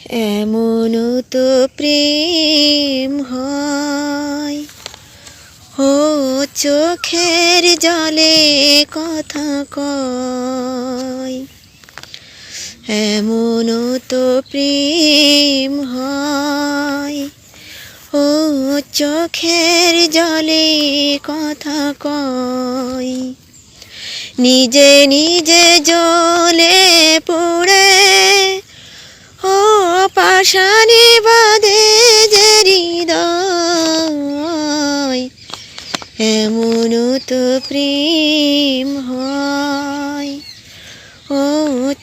এমনও তো প্রেম হয়, ও চোখের জলে কথা কয়। এমনও তো প্রেম হয়, ও চোখের জলে কথা কয়। নিজে নিজে জ্বলে পুড়ে, ও পাষাণে বাঁধে যে হৃদয়। এমনও তো প্রেম হয়, ও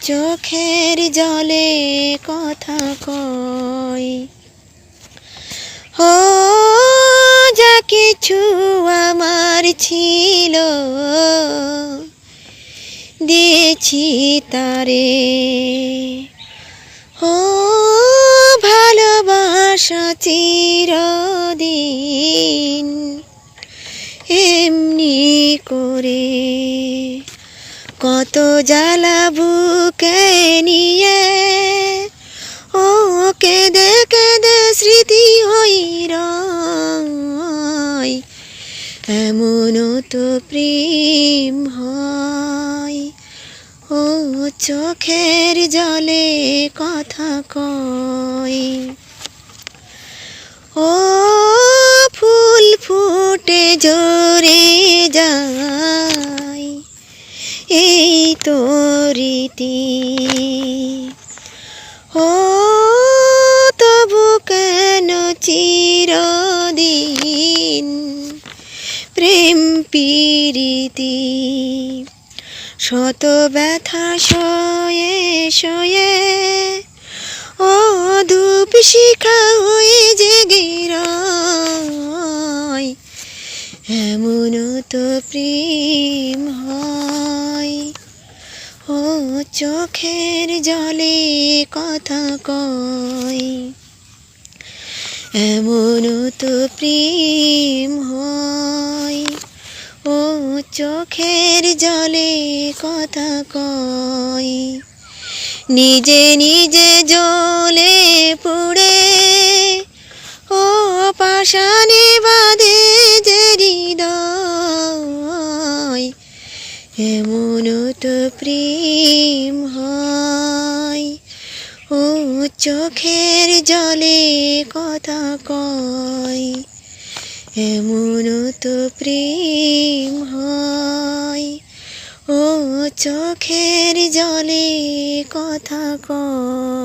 চোখের জলে কথা কয়। ও যা কিছু আমার ছিল, দিয়েছি তারে। ও ভালোবাসা চিরদিন এমনি করে। কত জ্বালা বুকে নিয়ে, ও কেঁদে কেঁদে স্মৃতি হই রয়। এমনও তো প্রেম হয়, ও চোখের জলে কথা কয়। ও ফুল ফুটে ঝরে যায়, এই তো রীতি। ও তবু কেন চিরদিন প্রেম প্রীতি। শত ব্যথা সয়ে সয়ে, ও ধূপ শিখা হয়ে জেগে রয়। এমনও তো প্রেম হয়, ও চোখের জলে কথা কয়। এমনও তো প্রেম হয়, ও চোখের জলে কথা কয়। নিজে নিজে জ্বলে পুড়ে, ও পাষাণে বাঁধে যে হৃদয়। এমনও তো প্রেম হয়, ও চোখের জলে কথা কয়। এমনও তো প্রেম হয়, ও চোখের জলে কথা কয়।